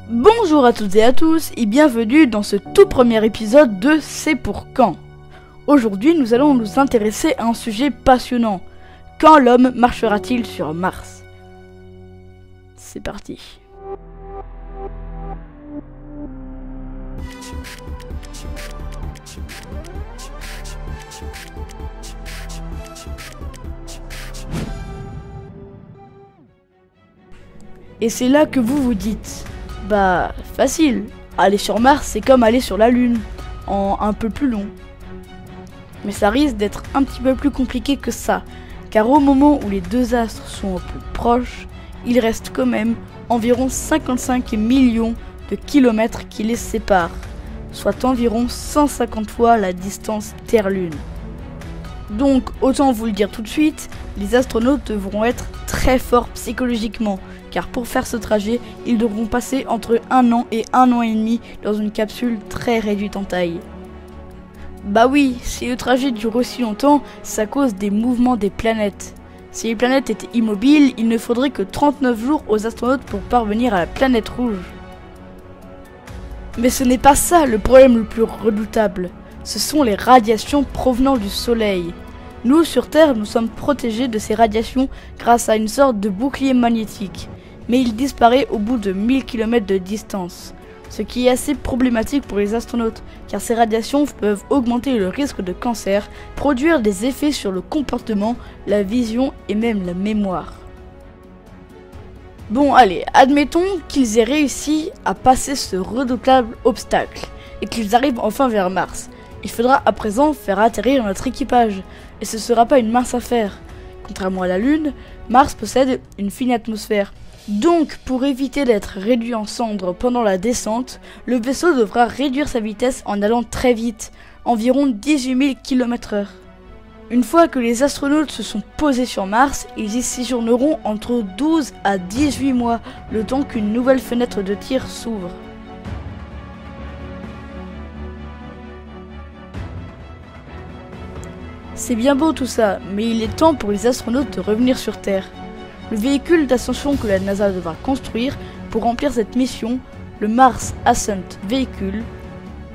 Bonjour à toutes et à tous et bienvenue dans ce tout premier épisode de C'est pour quand. Aujourd'hui nous allons nous intéresser à un sujet passionnant. Quand l'homme marchera-t-il sur Mars? C'est parti. Et c'est là que vous vous dites, bah facile, aller sur Mars c'est comme aller sur la Lune, en un peu plus long. Mais ça risque d'être un petit peu plus compliqué que ça, car au moment où les deux astres sont au plus proches, il reste quand même environ 55 millions de kilomètres qui les séparent, soit environ 150 fois la distance Terre-Lune. Donc autant vous le dire tout de suite, les astronautes devront être très forts psychologiquement, car pour faire ce trajet, ils devront passer entre 1 an et 1 an et demi dans une capsule très réduite en taille. Bah oui, si le trajet dure aussi longtemps, c'est à cause des mouvements des planètes. Si les planètes étaient immobiles, il ne faudrait que 39 jours aux astronautes pour parvenir à la planète rouge. Mais ce n'est pas ça le problème le plus redoutable. Ce sont les radiations provenant du Soleil. Nous, sur Terre, nous sommes protégés de ces radiations grâce à une sorte de bouclier magnétique. Mais il disparaît au bout de 1000 km de distance. Ce qui est assez problématique pour les astronautes, car ces radiations peuvent augmenter le risque de cancer, produire des effets sur le comportement, la vision et même la mémoire. Bon allez, admettons qu'ils aient réussi à passer ce redoutable obstacle, et qu'ils arrivent enfin vers Mars. Il faudra à présent faire atterrir notre équipage, et ce sera pas une mince affaire. Contrairement à la Lune, Mars possède une fine atmosphère. Donc, pour éviter d'être réduit en cendres pendant la descente, le vaisseau devra réduire sa vitesse en allant très vite, environ 18 000 km/h. Une fois que les astronautes se sont posés sur Mars, ils y séjourneront entre 12 à 18 mois, le temps qu'une nouvelle fenêtre de tir s'ouvre. C'est bien beau tout ça, mais il est temps pour les astronautes de revenir sur Terre. Le véhicule d'ascension que la NASA devra construire pour remplir cette mission, le Mars Ascent Vehicle,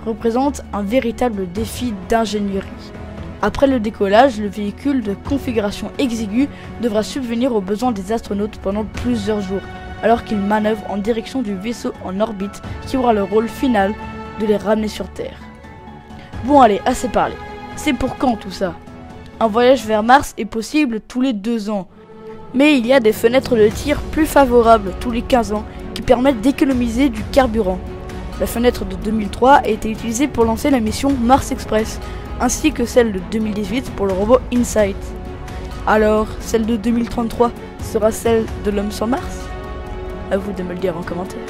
représente un véritable défi d'ingénierie. Après le décollage, le véhicule de configuration exiguë devra subvenir aux besoins des astronautes pendant plusieurs jours, alors qu'ils manœuvrent en direction du vaisseau en orbite qui aura le rôle final de les ramener sur Terre. Bon allez, assez parlé. C'est pour quand tout ça? Un voyage vers Mars est possible tous les 2 ans. Mais il y a des fenêtres de tir plus favorables tous les 15 ans qui permettent d'économiser du carburant. La fenêtre de 2003 a été utilisée pour lancer la mission Mars Express, ainsi que celle de 2018 pour le robot InSight. Alors, celle de 2033 sera celle de l'homme sur Mars? À vous de me le dire en commentaire.